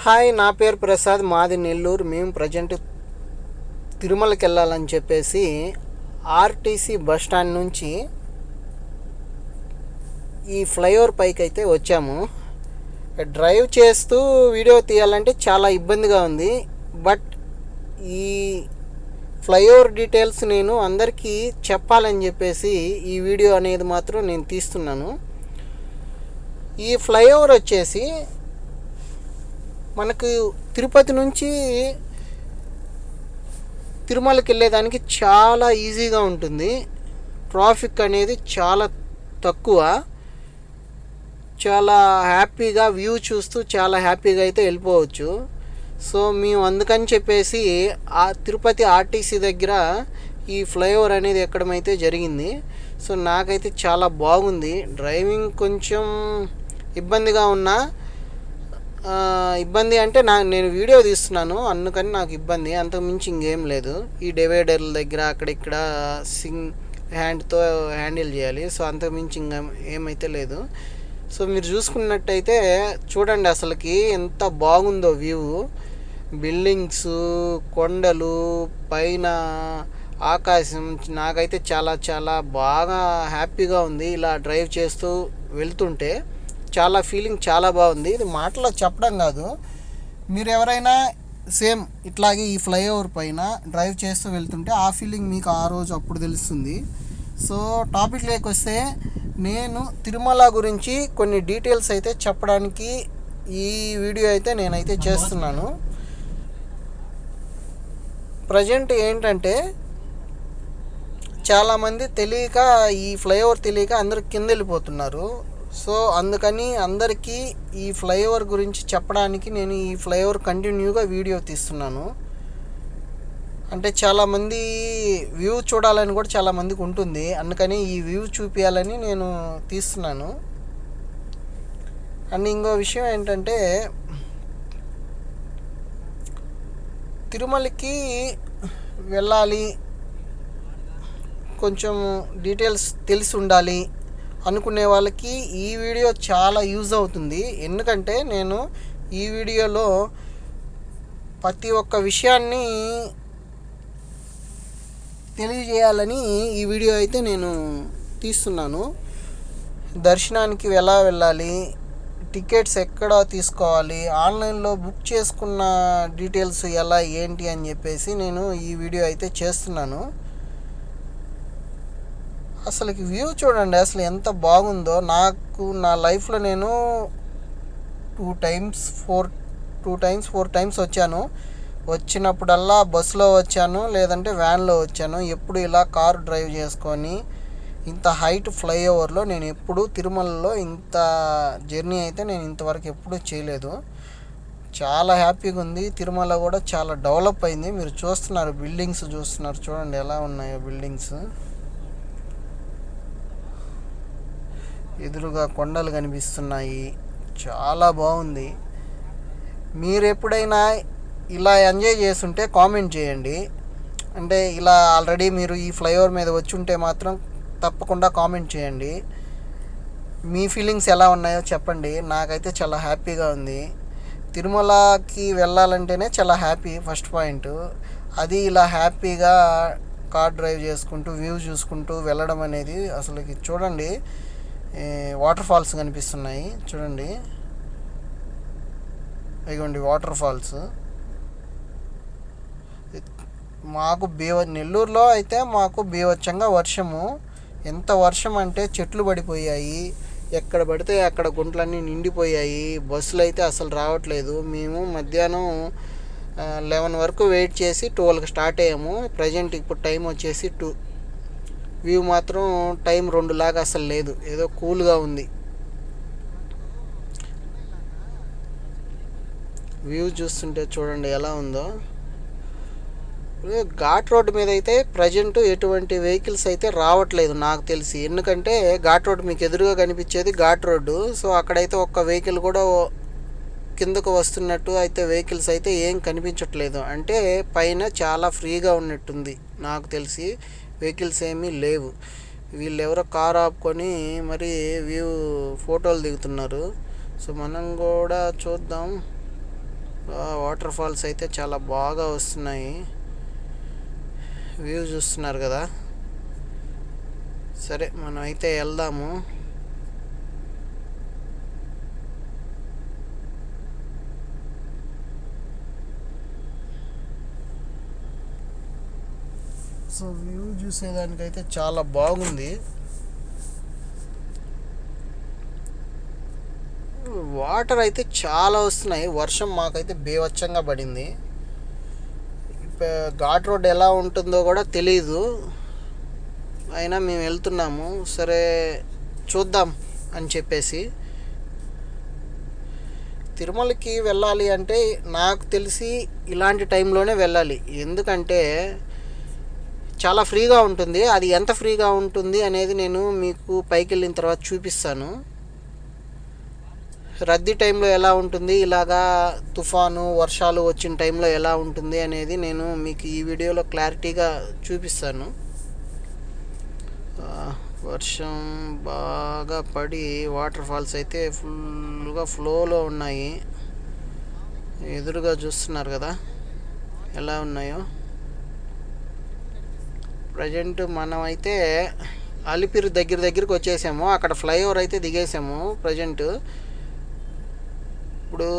Hi, నా పేరు ప్రసాద్, మాది నెల్లూరు. మేము ప్రజెంట్ తిరుమలకి వెళ్ళాలని చెప్పేసి ఆర్టీసీ బస్ స్టాండ్ నుంచి ఈ ఫ్లైఓవర్ పైకి అయితే వచ్చాము. డ్రైవ్ చేస్తూ వీడియో తీయాలంటే చాలా ఇబ్బందిగా ఉంది. బట్ ఈ ఫ్లైఓవర్ డీటెయిల్స్ నేను అందరికీ చెప్పాలని చెప్పేసి ఈ వీడియో అనేది మాత్రం నేను తీస్తున్నాను. ఈ ఫ్లైఓవర్ వచ్చేసి మనకు తిరుపతి నుంచి తిరుమలకి వెళ్ళేదానికి చాలా ఈజీగా ఉంటుంది. ట్రాఫిక్ అనేది చాలా తక్కువ. చాలా హ్యాపీగా వ్యూ చూస్తూ చాలా హ్యాపీగా అయితే వెళ్ళిపోవచ్చు. సో మేము అందుకని చెప్పేసి ఆ తిరుపతి ఆర్టీసీ దగ్గర ఈ ఫ్లైఓవర్ అనేది ఎక్కడం అయితే జరిగింది. సో నాకైతే చాలా బాగుంది. డ్రైవింగ్ కొంచెం ఇబ్బందిగా ఉన్నా, ఇబ్బంది అంటే నేను వీడియో తీస్తున్నాను అందుకని నాకు ఇబ్బంది, అంతకు మించి ఇంకేం లేదు. ఈ డివైడర్ల దగ్గర అక్కడిక్కడ హ్యాండ్తో హ్యాండిల్ చేయాలి. సో అంతకు మించి ఇంకా ఏమైతే లేదు. సో మీరు చూసుకున్నట్టయితే చూడండి అసలుకి ఎంత బాగుందో వ్యూ. బిల్డింగ్స్, కొండలు, పైన ఆకాశం. నాకైతే చాలా చాలా బాగా హ్యాపీగా ఉంది ఇలా డ్రైవ్ చేస్తూ వెళ్తుంటే. చాలా ఫీలింగ్ చాలా బాగుంది. ఇది మాటలో చెప్పడం కాదు, మీరు ఎవరైనా సేమ్ ఇట్లాగే ఈ ఫ్లైఓవర్ పైన డ్రైవ్ చేస్తూ వెళ్తుంటే ఆ ఫీలింగ్ మీకు ఆ రోజు అప్పుడు తెలుస్తుంది. సో టాపిక్లోకి వస్తే, నేను తిరుమల గురించి కొన్ని డీటెయిల్స్ అయితే చెప్పడానికి ఈ వీడియో అయితే నేనైతే చేస్తున్నాను. ప్రజెంట్ ఏంటంటే చాలామంది తెలియక, ఈ ఫ్లైఓవర్ తెలియక అందరూ కింద వెళ్ళిపోతున్నారు. సో అందుకని అందరికీ ఈ ఫ్లైఓవర్ గురించి చెప్పడానికి నేను ఈ ఫ్లైఓవర్ కంటిన్యూగా వీడియో తీస్తున్నాను. అంటే చాలామంది వ్యూ చూడాలని కూడా చాలామందికి ఉంటుంది, అందుకని ఈ వ్యూ చూపించాలని నేను తీస్తున్నాను. అండ్ ఇంకో విషయం ఏంటంటే, తిరుమలకి వెళ్ళాలి, కొంచెం డీటెయిల్స్ తెలిసి ఉండాలి అనుకునే వాళ్ళకి ఈ వీడియో చాలా యూజ్ అవుతుంది. ఎందుకంటే నేను ఈ వీడియోలో ప్రతి ఒక్క విషయాన్ని తెలియజేయాలని ఈ వీడియో అయితే నేను తీస్తున్నాను. దర్శనానికి ఎలా వెళ్ళాలి, టికెట్స్ ఎక్కడ తీసుకోవాలి, ఆన్లైన్లో బుక్ చేసుకున్న డీటెయిల్స్ ఎలా ఏంటి అని చెప్పేసి నేను ఈ వీడియో అయితే చేస్తున్నాను. అసలుకి వ్యూ చూడండి అసలు ఎంత బాగుందో. నాకు నా లైఫ్లో నేను 2 times 4 times వచ్చాను. వచ్చినప్పుడల్లా బస్సులో వచ్చాను, లేదంటే వ్యాన్లో వచ్చాను. ఎప్పుడు ఇలా కారు డ్రైవ్ చేసుకొని ఇంత హైట్ ఫ్లైఓవర్లో నేను ఎప్పుడు తిరుమలలో ఇంత జర్నీ అయితే నేను ఇంతవరకు ఎప్పుడూ చేయలేదు. చాలా హ్యాపీగా ఉంది. తిరుమల కూడా చాలా డెవలప్ అయింది. మీరు చూస్తున్నారు, బిల్డింగ్స్ చూస్తున్నారు, చూడండి ఎలా ఉన్నాయో బిల్డింగ్స్. ఎదురుగా కొండలు కనిపిస్తున్నాయి, చాలా బాగుంది. మీరు ఎప్పుడైనా ఇలా ఎంజాయ్ చేస్తుంటే కామెంట్ చేయండి. అంటే ఇలా ఆల్రెడీ మీరు ఈ ఫ్లైఓవర్ మీద వచ్చి ఉంటే మాత్రం తప్పకుండా కామెంట్ చేయండి. మీ ఫీలింగ్స్ ఎలా ఉన్నాయో చెప్పండి. నాకైతే చాలా హ్యాపీగా ఉంది. తిరుమలకి వెళ్ళాలంటేనే చాలా హ్యాపీ ఫస్ట్ పాయింట్. అది ఇలా హ్యాపీగా కార్ డ్రైవ్ చేసుకుంటూ వ్యూ చూసుకుంటూ వెళ్ళడం అనేది అసలుకి చూడండి. వాటర్ ఫాల్స్ కనిపిస్తున్నాయి చూడండి, ఇదిగోండి వాటర్ ఫాల్స్. మాకు నెల్లూరులో అయితే మాకు బీభత్సంగా వర్షము. ఎంత వర్షం అంటే చెట్లు పడిపోయాయి, ఎక్కడ పడితే అక్కడ గుంటలన్నీ నిండిపోయాయి. బస్సులు అయితే అసలు రావట్లేదు. మేము మధ్యాహ్నం 11 వరకు వెయిట్ చేసి 12కి స్టార్ట్ అయ్యాము. ప్రజెంట్ ఇప్పుడు టైం వచ్చేసి 2. వ్యూ మాత్రం టైం 2 లాగా అసలు లేదు, ఏదో కూల్గా ఉంది. వ్యూ చూస్తుంటే చూడండి ఎలా ఉందో. ఘాట్ రోడ్డు మీద అయితే ప్రజెంట్ ఎటువంటి వెహికల్స్ అయితే రావట్లేదు నాకు తెలిసి. ఎందుకంటే ఘాట్ రోడ్డు మీకు ఎదురుగా కనిపించేది ఘాట్ రోడ్డు. సో అక్కడైతే ఒక్క వెహికల్ కూడా కిందకు వస్తున్నట్టు అయితే వెహికల్స్ అయితే ఏం కనిపించట్లేదు. అంటే పైన చాలా ఫ్రీగా ఉన్నట్టుంది నాకు తెలిసి, వెహికల్స్ ఏమీ లేవు. వీళ్ళు ఎవరో కార్ ఆపుకొని మరి వ్యూ ఫోటోలు దిగుతున్నారు. సో మనం కూడా చూద్దాం. వాటర్ ఫాల్స్ అయితే చాలా బాగా వస్తున్నాయి. వ్యూ చూస్తున్నారు కదా. సరే మనం అయితే వెళ్దాము. సో వ్యూ చూసేదానికైతే చాలా బాగుంది. వాటర్ అయితే చాలా వస్తున్నాయి. వర్షం మాకైతే బేవచ్చంగా పడింది. ఘాట్ రోడ్ ఎలా ఉంటుందో కూడా తెలీదు, అయినా మేము వెళ్తున్నాము. సరే చూద్దాం అని చెప్పేసి. తిరుమలకి వెళ్ళాలి అంటే నాకు తెలిసి ఇలాంటి టైంలోనే వెళ్ళాలి. ఎందుకంటే చాలా ఫ్రీగా ఉంటుంది. అది ఎంత ఫ్రీగా ఉంటుంది అనేది నేను మీకు పైకి వెళ్ళిన తర్వాత చూపిస్తాను. రద్దీ టైంలో ఎలా ఉంటుంది, ఇలాగా తుఫాను వర్షాలు వచ్చిన టైంలో ఎలా ఉంటుంది అనేది నేను మీకు ఈ వీడియోలో క్లారిటీగా చూపిస్తాను. వర్షం బాగా పడి వాటర్ ఫాల్స్ అయితే ఫుల్గా ఫ్లోలో ఉన్నాయి. ఎదురుగా చూస్తున్నారు కదా ఎలా ఉన్నాయో. ప్రజెంట్ మనం అయితే అలిపిరి దగ్గరికి వచ్చేసాము. అక్కడ ఫ్లైఓవర్ అయితే దిగేసాము. ప్రజెంట్ ఇప్పుడు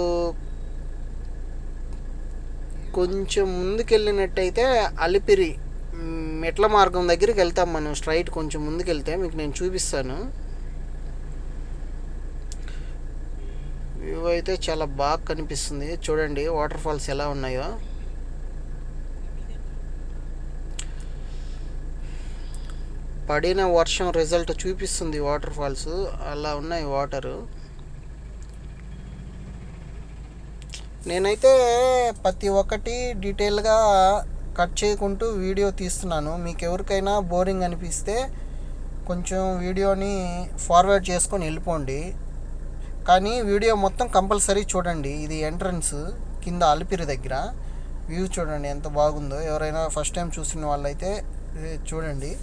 కొంచెం ముందుకెళ్ళినట్టయితే అలిపిరి మెట్ల మార్గం దగ్గరికి వెళ్తాం మనం. స్ట్రైట్ కొంచెం ముందుకెళ్తే మీకు నేను చూపిస్తాను. వ్యూ అయితే చాలా బాగా కనిపిస్తుంది. చూడండి వాటర్ ఫాల్స్ ఎలా ఉన్నాయో. పడిన వర్షం రిజల్ట్ చూపిస్తుంది వాటర్ ఫాల్స్. అలా ఉన్నాయి వాటరు. నేనైతే ప్రతి ఒక్కటి డీటెయిల్గా కట్ చేయకుంటూ వీడియో తీస్తున్నాను. మీకు ఎవరికైనా బోరింగ్ అనిపిస్తే కొంచెం వీడియోని ఫార్వర్డ్ చేసుకొని వెళ్ళిపోండి, కానీ వీడియో మొత్తం కంపల్సరీ చూడండి. ఇది ఎంట్రన్స్ కింద అలిపిరి దగ్గర. వ్యూ చూడండి ఎంత బాగుందో. ఎవరైనా ఫస్ట్ టైం చూసిన వాళ్ళైతే చూడండి.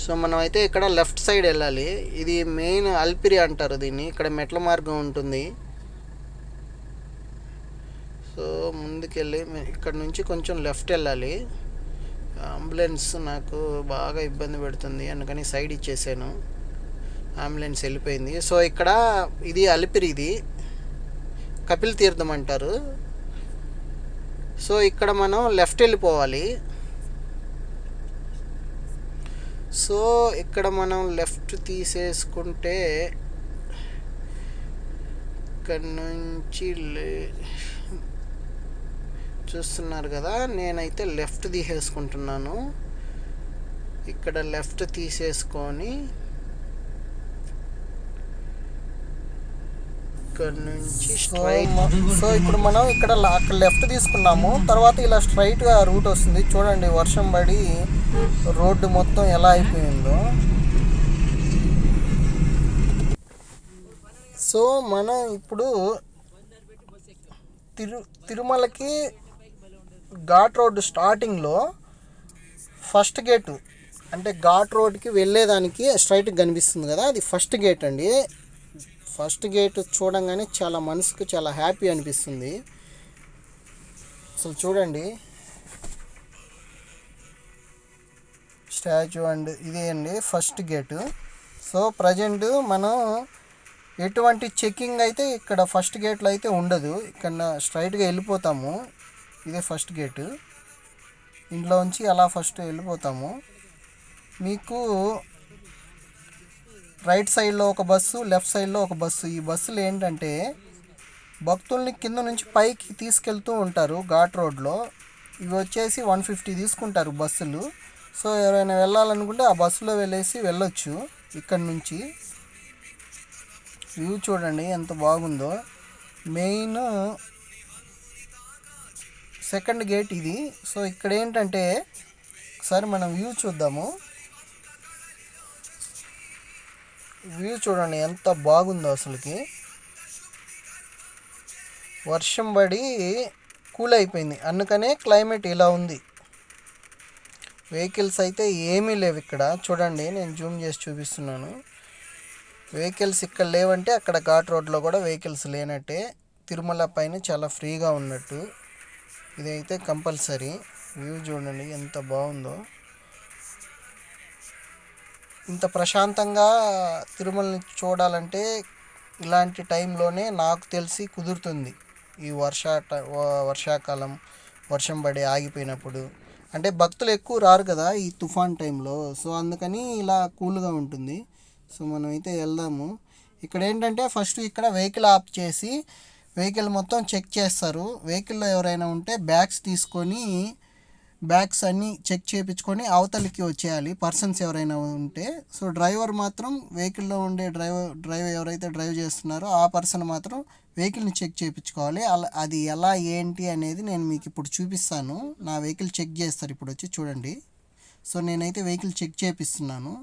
సో మనం అయితే ఇక్కడ లెఫ్ట్ సైడ్ వెళ్ళాలి. ఇది మెయిన్ అలిపిరి అంటారు దీన్ని. ఇక్కడ మెట్ల మార్గం ఉంటుంది. సో ముందుకెళ్ళి ఇక్కడ నుంచి కొంచెం లెఫ్ట్ వెళ్ళాలి. అంబులెన్స్ నాకు బాగా ఇబ్బంది పెడుతుంది, అందుకని సైడ్ ఇచ్చేసాను. అంబులెన్స్ వెళ్ళిపోయింది. సో ఇక్కడ ఇది అలిపిరి, ఇది కపిల్ తీర్థం అంటారు. సో ఇక్కడ మనం లెఫ్ట్ వెళ్ళిపోవాలి. సో ఇక్కడ మనం లెఫ్ట్ తీసేసుకుంటే ఇక్కడ నుంచి చూస్తున్నారు కదా, నేనైతే లెఫ్ట్ తీసేసుకుంటున్నాను. ఇక్కడ లెఫ్ట్ తీసేసుకొని ఇక్కడ నుంచి సో ఇప్పుడు మనం ఇక్కడ అక్కడ లెఫ్ట్ తీసుకున్నాము. తర్వాత ఇలా స్ట్రైట్గా రూట్ వస్తుంది. చూడండి వర్షం పడి రోడ్డు మొత్తం ఎలా అయిపోయిందో. సో మనం ఇప్పుడు తిరుమలకి ఘాట్ రోడ్ స్టార్టింగ్లో ఫస్ట్ గేటు, అంటే ఘాట్ రోడ్కి వెళ్ళేదానికి స్ట్రైట్గా కనిపిస్తుంది కదా, అది ఫస్ట్ గేట్ అండి. ఫస్ట్ గేట్ చూడంగానే చాలా మనసుకు చాలా హ్యాపీ అనిపిస్తుంది. అసలు చూడండి స్టాచ్యూ అండ్ ఇదే అండి ఫస్ట్ గేటు. సో ప్రజెంట్ మనం ఎటువంటి చెక్కింగ్ అయితే ఇక్కడ ఫస్ట్ గేట్లో అయితే ఉండదు. ఇక్కడ స్ట్రైట్గా వెళ్ళిపోతాము. ఇదే ఫస్ట్ గేటు. ఇంట్లో నుంచి అలా ఫస్ట్ వెళ్ళిపోతాము. మీకు రైట్ సైడ్లో ఒక బస్సు, లెఫ్ట్ సైడ్లో ఒక బస్సు. ఈ బస్సులు ఏంటంటే భక్తుల్ని కింద నుంచి పైకి తీసుకెళ్తూ ఉంటారు ఘాట్ రోడ్లో. ఇవి వచ్చేసి 150 తీసుకుంటారు బస్సులు. సో ఎవరైనా వెళ్ళాలనుకుంటే ఆ బస్సులో వెళ్ళొచ్చు. ఇక్కడ నుంచి వ్యూ చూడండి ఎంత బాగుందో. మెయిన్ సెకండ్ గేట్ ఇది. సో ఇక్కడ ఏంటంటే ఒకసారి మనం వ్యూ చూద్దాము. వ్యూ చూడండి ఎంత బాగుందో. అసలుకి వర్షం పడి కూల్ అయిపోయింది, అందుకనే క్లైమేట్ ఇలా ఉంది. వెహికల్స్ అయితే ఏమీ లేవు ఇక్కడ. చూడండి నేను జూమ్ చేసి చూపిస్తున్నాను. వెహికల్స్ ఇక్కడ లేవంటే అక్కడ ఘాట్ రోడ్లో కూడా వెహికల్స్ లేనట్టే. తిరుమల పైన చాలా ఫ్రీగా ఉన్నట్టు. ఇదైతే కంపల్సరీ. వ్యూ చూడండి ఎంత బాగుందో. ఇంత ప్రశాంతంగా తిరుమలని చూడాలంటే ఇలాంటి టైంలోనే నాకు తెలిసి కుదురుతుంది. ఈ వర్షాకాలం వర్షం పడి ఆగిపోయినప్పుడు. అంటే భక్తులు ఎక్కువ రారు కదా ఈ తుఫాన్ టైంలో. సో అందుకని ఇలా కూల్గా ఉంటుంది. సో మనం అయితే వెళ్దాము. ఇక్కడ ఏంటంటే ఫస్ట్ ఇక్కడ వెహికల్ ఆఫ్ చేసి వెహికల్ మొత్తం చెక్ చేస్తారు. వెహికల్లో ఎవరైనా ఉంటే బ్యాగ్స్ అన్నీ చెక్ చేయించుకొని అవతలికి వచ్చేయాలి పర్సన్స్ ఎవరైనా ఉంటే. సో డ్రైవర్ మాత్రం వెహికల్లో ఉండే డ్రైవర్ ఎవరైతే డ్రైవ్ చేస్తున్నారో ఆ పర్సన్ మాత్రం వెహికల్ని చెక్ చేయించుకోవాలి. అది ఎలా ఏంటి అనేది నేను మీకు ఇప్పుడు చూపిస్తాను. నా వెహికల్ చెక్ చేస్తారు ఇప్పుడు వచ్చి చూడండి. సో నేనైతే వెహికల్ చెక్ చేపిస్తున్నాను.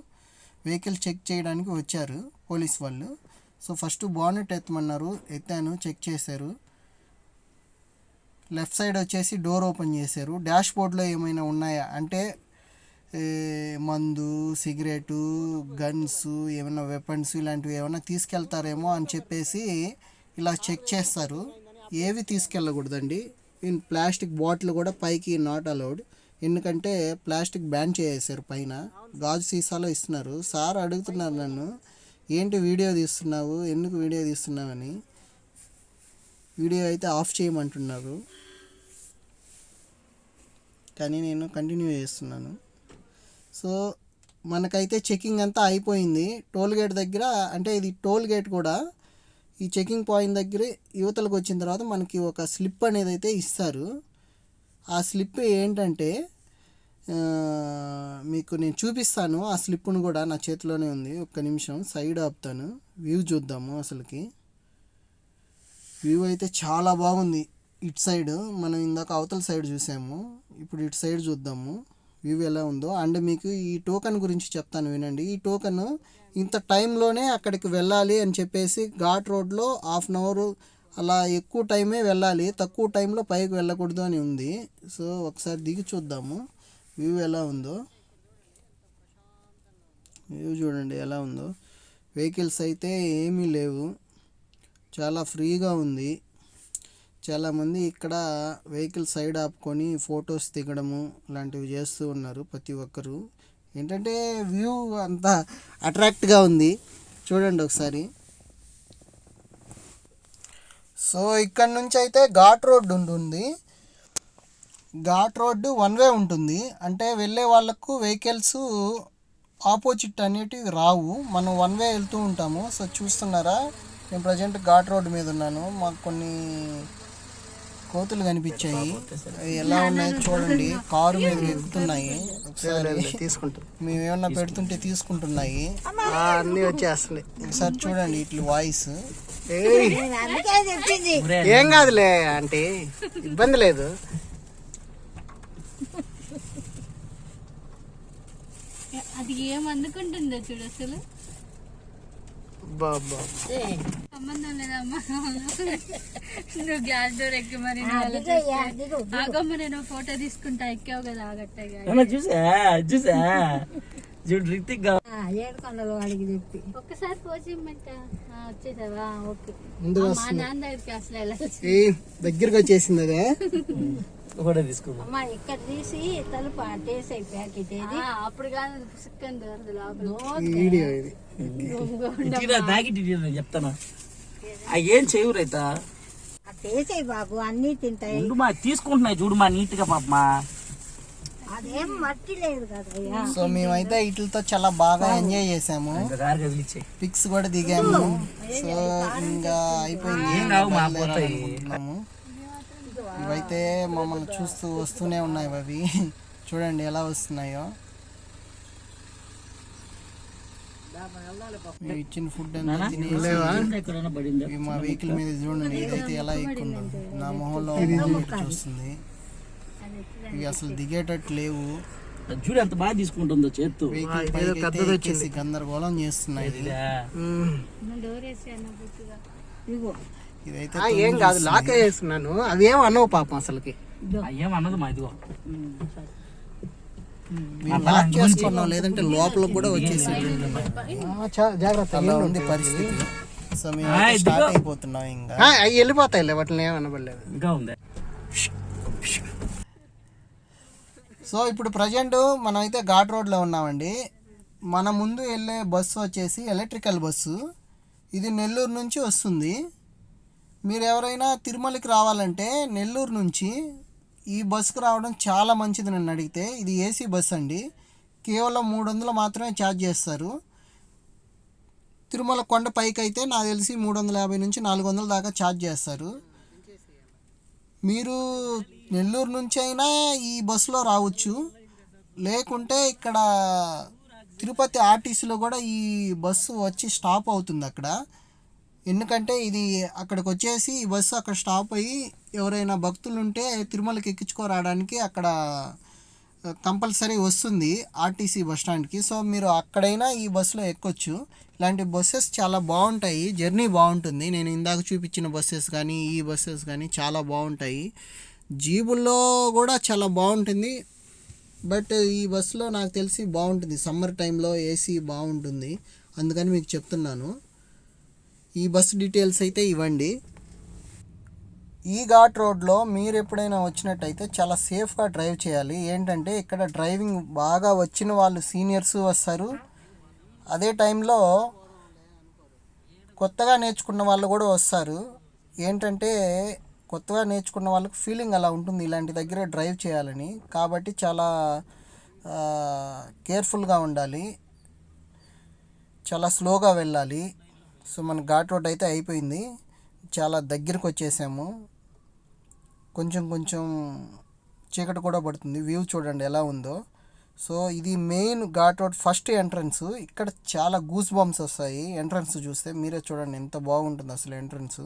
వెహికల్ చెక్ చేయడానికి వచ్చారు పోలీస్ వాళ్ళు. సో ఫస్ట్ బానెట్ ఎత్తమన్నారు, ఎత్తాను, చెక్ చేశారు. లెఫ్ట్ సైడ్ వచ్చేసి డోర్ ఓపెన్ చేశారు. డాష్ బోర్డ్లో ఏమైనా ఉన్నాయా అంటే మందు, సిగరెటు, గన్స్, ఏమైనా వెపన్స్ ఇలాంటివి ఏమైనా తీసుకెళ్తారేమో అని చెప్పేసి ఇలా చెక్ చేస్తారు. ఏవి తీసుకెళ్ళకూడదండి. ప్లాస్టిక్ బాటిల్ కూడా పైకి నాట్ అలౌడ్. ఎందుకంటే ప్లాస్టిక్ బ్యాన్ చేసేసారు పైన. గాజు సీసాలో ఇస్తున్నారు. సార్ అడుగుతున్నారు నన్ను, ఏంటి వీడియో తీస్తున్నావు, ఎందుకు వీడియో తీస్తున్నావని. వీడియో అయితే ఆఫ్ చేయమంటున్నారు కానీ నేను కంటిన్యూ చేస్తున్నాను. సో మనకైతే చెకింగ్ అంతా అయిపోయింది. టోల్ గేట్ దగ్గర, అంటే ఇది టోల్ గేట్ కూడా, ఈ చెకింగ్ పాయింట్ దగ్గర యువతలకు వచ్చిన తర్వాత మనకి ఒక స్లిప్ అనేది అయితే ఇస్తారు. ఆ స్లిప్ ఏంటంటే మీకు నేను చూపిస్తాను. ఆ స్లిప్ను కూడా నా చేతిలోనే ఉంది. ఒక్క నిమిషం సైడ్ ఆపుతాను, వ్యూ చూద్దాము. అసలుకి వ్యూ అయితే చాలా బాగుంది. ఇటు సైడ్ మనం ఇందాక అవతల సైడ్ చూసాము, ఇప్పుడు ఇటు సైడ్ చూద్దాము వ్యూ ఎలా ఉందో. అండ్ మీకు ఈ టోకెన్ గురించి చెప్తాను వినండి. ఈ టోకెన్ ఇంత టైంలోనే అక్కడికి వెళ్ళాలి అని చెప్పేసి ఘాట్ రోడ్లో 1/2 అవర్ అలా ఎక్కువ టైమే వెళ్ళాలి, తక్కువ టైంలో పైకి వెళ్ళకూడదు అని ఉంది. సో ఒకసారి దిగి చూద్దాము వ్యూ ఎలా ఉందో. వ్యూ చూడండి ఎలా ఉందో. వెహికల్స్ అయితే ఏమీ లేవు, చాలా ఫ్రీగా ఉంది. చాలామంది ఇక్కడ వెహికల్ సైడ్ ఆపుకొని ఫొటోస్ దిగడము ఇలాంటివి చేస్తూ ఉన్నారు ప్రతి ఒక్కరు. ఏంటంటే వ్యూ అంతా అట్రాక్ట్గా ఉంది, చూడండి ఒకసారి. సో ఇక్కడ నుంచి అయితే ఘాట్ రోడ్డు ఉంటుంది. ఘాట్ రోడ్డు 1 వే ఉంటుంది. అంటే వెళ్ళే వాళ్ళకు వెహికల్స్ ఆపోజిట్ అనేటివి రావు, మనం 1 వే వెళ్తూ ఉంటాము. సో చూస్తున్నారా, నేను ప్రజెంట్ ఘాట్ రోడ్డు మీద ఉన్నాను. మాకు కొన్ని కోతులు కనిపించాయి, అవి ఎలా ఉన్నాయో చూడండి. కారు మీద ఎక్కుతున్నాయి, ఒకసారి తీసుకుంటాం, మేము ఏమన్నా పెడుతుంటే తీసుకుంటున్నాయి, అన్నీ వచ్చేస్తున్నాయి. ఒకసారి చూడండి ఇట్లా వాయిస్. ఏం కాదులే అంటే ఇబ్బంది లేదు. అది ఏమందుకుంటుందో చూడు అసలు. సంబంధం లేదమ్మా, నువ్వు గ్లాస్ డోర్ ఎక్కి మరి ఆగమ్మ, నేను ఫోటో తీసుకుంటా, ఎక్కావు కదా ఆగట్టే. చూసా ఏడుకొండలు వాడికి చెప్పి ఒక్కసారి పోసిమ్మంట వచ్చేసావా? ఓకే, మా నాన్న దగ్గరికి అసలు దగ్గరకు వచ్చేసింది అదే. అమ్మా ఇక్కడ తీసి తలుపు అటేసే ప్యాకెట్ ఏది అప్పుడు కాదు పుస్తకం చెప్తాను. ఏం చేయవు రైతా అటేసాయి బాబు, అన్ని తింటాయి. తీసుకుంటున్నాయి చూడుమా నీట్ గా పాపమా. అదేం మట్టి లేదు కదా. సో మేమైతే వీటితో చాలా బాగా ఎంజాయ్ చేసాము, పిక్స్ కూడా దిగాము. సో ఇంకా అయిపోయింది. ఇవైతే మమ్మల్ని చూస్తూ వస్తూనే ఉన్నాయి అవి, చూడండి ఎలా వస్తున్నాయో. మేము ఇచ్చిన ఫుడ్ అంతా తినేసి మా వెహికల్ మీద చూడండి ఇదైతే ఎలా ఎక్కుందో. నా మొహంలో చూస్తుంది. ఇవి అసలు దిగేటట్టు లేవు. చూడు ఎంత బాగా తీసుకుంటుందో చేత్తు. వెహికల్ గందరగోళం చేస్తున్నాయి. ఇదైతే ఏం కాదు, లాక్ వేస్తున్నాను, అవి ఏం అనవు పాపం అసలుకి. ఏం అన్నది మా ఇదిగో లాక్ చేసుకున్నాం, లేదంటే లోపల కూడా వచ్చేసి జాగ్రత్త అలా ఉంది పరిస్థితి. సో మేము స్టార్ట్ అయిపోతున్నాం. ఇంకా అవి వెళ్ళిపోతాయిలే, వాటిని ఏమనబడలేదు. ఇంకా ఉంది. సో ఇప్పుడు ప్రజెంట్ మనం అయితే ఘాట్ రోడ్లో ఉన్నామండి. మన ముందు వెళ్ళే బస్సు వచ్చేసి ఎలక్ట్రికల్ బస్సు. ఇది నెల్లూరు నుంచి వస్తుంది. మీరు ఎవరైనా తిరుమలకి రావాలంటే నెల్లూరు నుంచి ఈ బస్సుకు రావడం చాలా మంచిది నన్ను అడిగితే. ఇది ఏసీ బస్ అండి. కేవలం 300 మాత్రమే ఛార్జ్ చేస్తారు. తిరుమల కొండ పైకి అయితే నాకు తెలిసి 350 నుంచి 400 దాకా ఛార్జ్ చేస్తారు. మీరు నెల్లూరు నుంచి అయినా ఈ బస్సులో రావచ్చు, లేకుంటే ఇక్కడ తిరుపతి ఆర్టీసీలో కూడా ఈ బస్సు వచ్చి స్టాప్ అవుతుంది అక్కడ. ఎందుకంటే ఇది అక్కడికి వచ్చేసి ఈ బస్సు అక్కడ స్టాప్ అయ్యి ఎవరైనా భక్తులు ఉంటే తిరుమలకి ఎక్కించుకోరావడానికి అక్కడ కంపల్సరీ వస్తుంది ఆర్టీసీ బస్ స్టాండ్కి. సో మీరు అక్కడైనా ఈ బస్సులో ఎక్కొచ్చు. ఇలాంటి బస్సెస్ చాలా బాగుంటాయి, జర్నీ బాగుంటుంది. నేను ఇందాక చూపించిన బస్సెస్ కానీ ఈ బస్సెస్ కానీ చాలా బాగుంటాయి. జీబుల్లో కూడా చాలా బాగుంటుంది, బట్ ఈ బస్సులో నాకు తెలిసి బాగుంటుంది. సమ్మర్ టైంలో ఏసీ బాగుంటుంది, అందుకని మీకు చెప్తున్నాను. ఈ బస్సు డీటెయిల్స్ అయితే ఇవ్వండి. ఈ ఘాట్ రోడ్లో మీరు ఎప్పుడైనా వచ్చినట్టయితే చాలా సేఫ్గా డ్రైవ్ చేయాలి. ఏంటంటే ఇక్కడ డ్రైవింగ్ బాగా వచ్చిన వాళ్ళు సీనియర్స్ వస్తారు, అదే టైంలో కొత్తగా నేర్చుకున్న వాళ్ళు కూడా వస్తారు. ఏంటంటే కొత్తగా నేర్చుకున్న వాళ్ళకి ఫీలింగ్ అలా ఉంటుంది ఇలాంటి దగ్గర డ్రైవ్ చేయాలని. కాబట్టి చాలా కేర్ఫుల్గా ఉండాలి, చాలా స్లోగా వెళ్ళాలి. సో మన ఘాట్ రోడ్ అయితే అయిపోయింది, చాలా దగ్గరికి వచ్చేసాము. కొంచెం కొంచెం చీకటి కూడా పడుతుంది. వ్యూ చూడండి ఎలా ఉందో. సో ఇది main ghat road first entrance. ఇక్కడ చాలా గూస్ బంప్స్ వస్తాయి ఎంట్రన్స్ చూస్తే. మీరే చూడండి ఎంత బాగుంటుంది అసలు ఎంట్రన్స్,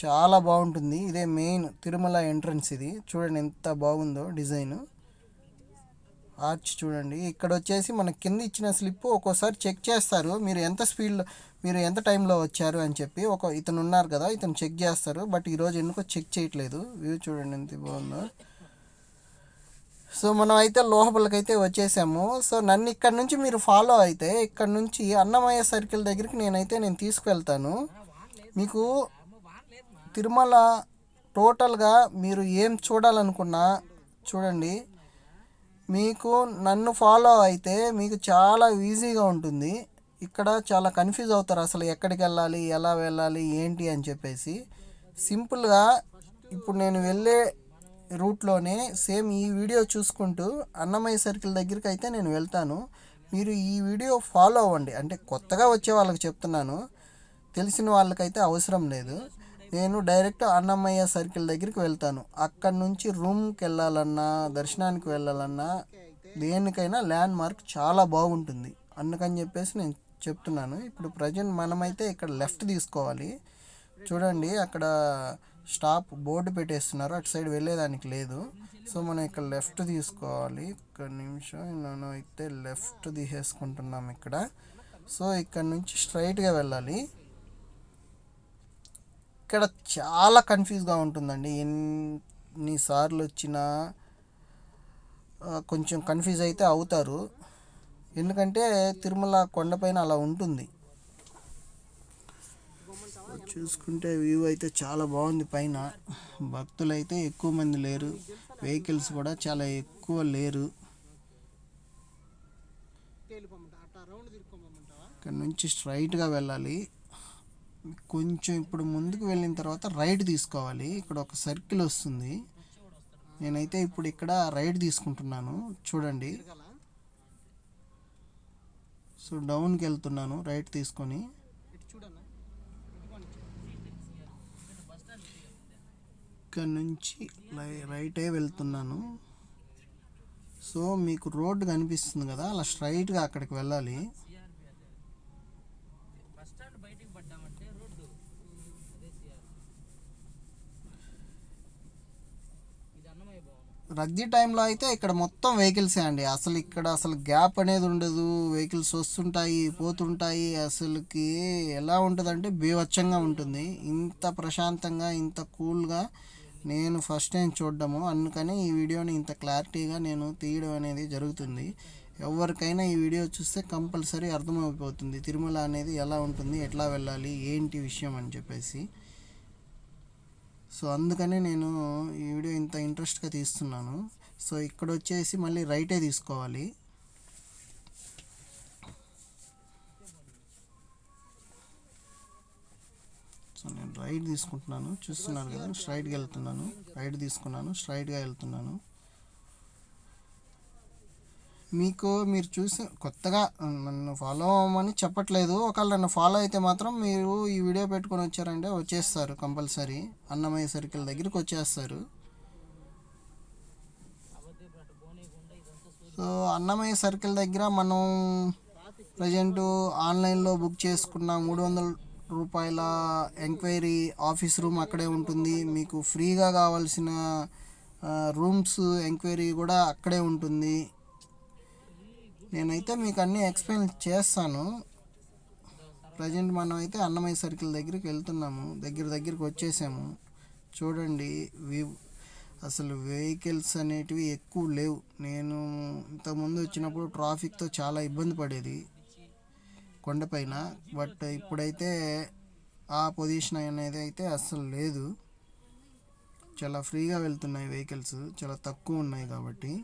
చాలా బాగుంటుంది. ఇదే మెయిన్ తిరుమల ఎంట్రన్స్. ఇది చూడండి ఎంత బాగుందో డిజైన్. ఆర్చ్ చూడండి. ఇక్కడ వచ్చేసి మన కింద ఇచ్చిన స్లిప్ ఒక్కోసారి చెక్ చేస్తారు, మీరు ఎంత స్పీడ్లో మీరు ఎంత టైంలో వచ్చారు అని చెప్పి. ఇతను ఉన్నారు కదా, ఇతను చెక్ చేస్తారు, బట్ ఈరోజు ఎందుకో చెక్ చేయట్లేదు. వ్యూ చూడండి ఎంత బాగుందో. సో మనం అయితే లోపలికైతే వచ్చేసాము. సో నన్ను ఇక్కడ నుంచి మీరు ఫాలో అయితే ఇక్కడ నుంచి అన్నమయ్య సర్కిల్ దగ్గరికి నేను తీసుకువెళ్తాను. మీకు తిరుమల టోటల్గా మీరు ఏం చూడాలనుకున్నా చూడండి. మీకు నన్ను ఫాలో అయితే మీకు చాలా ఈజీగా ఉంటుంది. ఇక్కడ చాలా కన్ఫ్యూజ్ అవుతారు అసలు ఎక్కడికి వెళ్ళాలి, ఎలా వెళ్ళాలి, ఏంటి అని చెప్పేసి. సింపుల్గా ఇప్పుడు నేను వెళ్ళే రూట్లోనే సేమ్ ఈ వీడియో చూసుకుంటూ అన్నమయ్య సర్కిల్ దగ్గరికి అయితే నేను వెళ్తాను. మీరు ఈ వీడియో ఫాలో అవ్వండి. అంటే కొత్తగా వచ్చే వాళ్ళకి చెప్తున్నాను, తెలిసిన వాళ్ళకైతే అవసరం లేదు. నేను డైరెక్ట్ అన్నమయ్య సర్కిల్ దగ్గరికి వెళ్తాను. అక్కడి నుంచి రూమ్కి వెళ్ళాలన్నా, దర్శనానికి వెళ్ళాలన్నా, దేనికైనా ల్యాండ్ మార్క్ చాలా బాగుంటుంది. అందుకని చెప్పేసి నేను చెప్తున్నాను. ఇప్పుడు ప్రజెంట్ మనమైతే ఇక్కడ లెఫ్ట్ తీసుకోవాలి. చూడండి అక్కడ స్టాప్ బోర్డు పెట్టేస్తున్నారు, అటు సైడ్ వెళ్ళేదానికి లేదు. సో మనం ఇక్కడ లెఫ్ట్ తీసుకోవాలి. ఒక్క నిమిషం, నేను అయితే లెఫ్ట్ తీసేసుకుంటున్నాం ఇక్కడ. సో ఇక్కడ నుంచి స్ట్రైట్గా వెళ్ళాలి. ఇక్కడ చాలా కన్ఫ్యూజ్గా ఉంటుందండి. ఎన్నిసార్లు వచ్చినా కొంచెం కన్ఫ్యూజ్ అయితే అవుతారు, ఎందుకంటే తిరుమల కొండపైన అలా ఉంటుంది. చూసుకుంటే వ్యూ అయితే చాలా బాగుంది. పైన భక్తులు అయితే ఎక్కువ మంది లేరు, వెహికల్స్ కూడా చాలా ఎక్కువ లేరు. ఇక్కడ నుంచి స్ట్రైట్గా వెళ్ళాలి. కొంచెం ఇప్పుడు ముందుకు వెళ్ళిన తర్వాత రైట్ తీసుకోవాలి. ఇక్కడ ఒక సర్కిల్ వస్తుంది. నేనైతే ఇప్పుడు ఇక్కడ రైట్ తీసుకుంటున్నాను చూడండి. సో డౌన్కి వెళ్తున్నాను రైట్ తీసుకొని. ఇక్కడ నుంచి రైటే వెళ్తున్నాను. సో మీకు రోడ్డు కనిపిస్తుంది కదా, అలా స్ట్రైట్గా అక్కడికి వెళ్ళాలి. రద్దీ టైంలో అయితే ఇక్కడ మొత్తం వెహికల్సే అండి. అసలు గ్యాప్ అనేది ఉండదు, వెహికల్స్ వస్తుంటాయి పోతుంటాయి. అసలుకి ఎలా ఉంటుందంటే బీభత్సంగా ఉంటుంది. ఇంత ప్రశాంతంగా ఇంత కూల్గా నేను ఫస్ట్ టైం చూడడము, అందుకని ఈ వీడియోని ఇంత క్లారిటీగా నేను తీయడం అనేది జరుగుతుంది. ఎవరికైనా ఈ వీడియో చూస్తే కంపల్సరీ అర్థమైపోతుంది తిరుమల అనేది ఎలా ఉంటుంది, ఎట్లా వెళ్ళాలి, ఏంటి విషయం అని చెప్పేసి. సో అందుకనే నేను ఈ వీడియో ఇంత ఇంట్రెస్ట్గా తీస్తున్నాను. సో ఇక్కడ వచ్చేసి మళ్ళీ రైటే తీసుకోవాలి. సో నేను రైట్ తీసుకుంటున్నాను, చూస్తున్నారు కదా, స్ట్రైట్గా వెళ్తున్నాను. రైట్ తీసుకున్నాను, స్ట్రైట్గా వెళ్తున్నాను. మీరు చూసి కొత్తగా నన్ను ఫాలో అవ్వమని చెప్పట్లేదు. ఒకవేళ నన్ను ఫాలో అయితే మాత్రం మీరు ఈ వీడియో పెట్టుకొని వచ్చారంటే వచ్చేస్తారు కంపల్సరీ. అన్నమయ్య సర్కిల్ దగ్గరికి వచ్చేస్తారు. సో అన్నమయ్య సర్కిల్ దగ్గర మనం ప్రజెంట్ ఆన్లైన్లో బుక్ చేసుకున్న 300 రూపాయల ఎంక్వైరీ ఆఫీస్ రూమ్ అక్కడే ఉంటుంది. మీకు ఫ్రీగా కావాల్సిన రూమ్స్ ఎంక్వైరీ కూడా అక్కడే ఉంటుంది. నేనైతే మీకు అన్నీ ఎక్స్ప్లెయిన్ చేస్తాను. ప్రజెంట్ మనం అయితే అన్నమయ్య సర్కిల్ దగ్గరికి వెళ్తున్నాము, దగ్గరికి వచ్చేసాము. చూడండి అసలు వెహికల్స్ అనేటివి ఎక్కువ లేవు. నేను ఇంతకుముందు వచ్చినప్పుడు ట్రాఫిక్తో చాలా ఇబ్బంది పడేది కొండపైన. బట్ ఇప్పుడైతే ఆ పొజిషన్ అనేది అయితే అస్సలు లేదు. చాలా ఫ్రీగా వెళ్తున్నాయి వెహికల్స్, చాలా తక్కువ ఉన్నాయి కాబట్టి.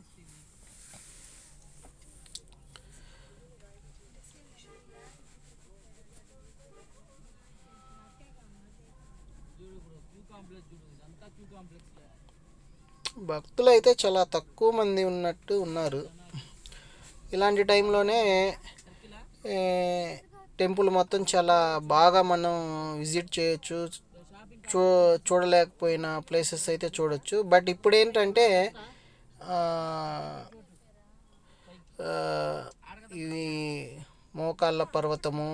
భక్తులు అయితే చాలా తక్కువ మంది ఉన్నట్టు ఉన్నారు. ఇలాంటి టైంలోనే టెంపుల్ మొత్తం చాలా బాగా మనం విజిట్ చేయొచ్చు. చూడలేకపోయిన ప్లేసెస్ అయితే చూడొచ్చు. బట్ ఇప్పుడు ఏంటంటే ఇవి మోకాళ్ళ పర్వతము,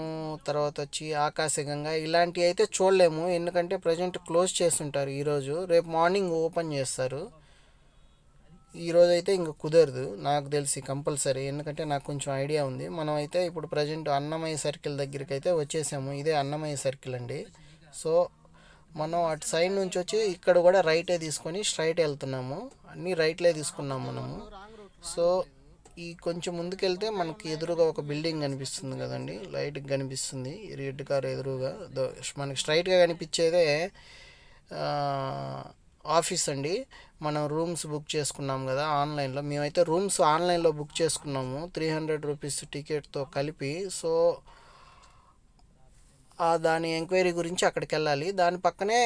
తర్వాత వచ్చి ఆకాశగంగా ఇలాంటివి అయితే చూడలేము. ఎందుకంటే ప్రజెంట్ క్లోజ్ చేస్తుంటారు ఈరోజు. రేపు మార్నింగ్ ఓపెన్ చేస్తారు. ఈరోజు అయితే ఇంక కుదరదు నాకు తెలిసి కంపల్సరీ, ఎందుకంటే నాకు కొంచెం ఐడియా ఉంది. మనం అయితే ఇప్పుడు ప్రజెంట్ అన్నమయ్య సర్కిల్ దగ్గరికి అయితే వచ్చేసాము. ఇదే అన్నమయ్య సర్కిల్ అండి. సో మనం అటు సైడ్ నుంచి వచ్చి ఇక్కడ కూడా రైటే తీసుకొని స్ట్రైట్ వెళ్తున్నాము. అన్నీ రైట్లే తీసుకున్నాము మనము. సో ఈ కొంచెం ముందుకెళ్తే మనకి ఎదురుగా ఒక బిల్డింగ్ కనిపిస్తుంది కదండి, లైట్గా కనిపిస్తుంది. రెడ్ కార్ ఎదురుగా మనకి స్ట్రైట్గా కనిపించేదే ఆఫీస్ అండి. మనం రూమ్స్ బుక్ చేసుకున్నాం కదా ఆన్లైన్లో. మేమైతే రూమ్స్ ఆన్లైన్లో బుక్ చేసుకున్నాము 300 రూపీస్ టికెట్తో కలిపి. సో దాని ఎంక్వైరీ గురించి అక్కడికి వెళ్ళాలి. దాని పక్కనే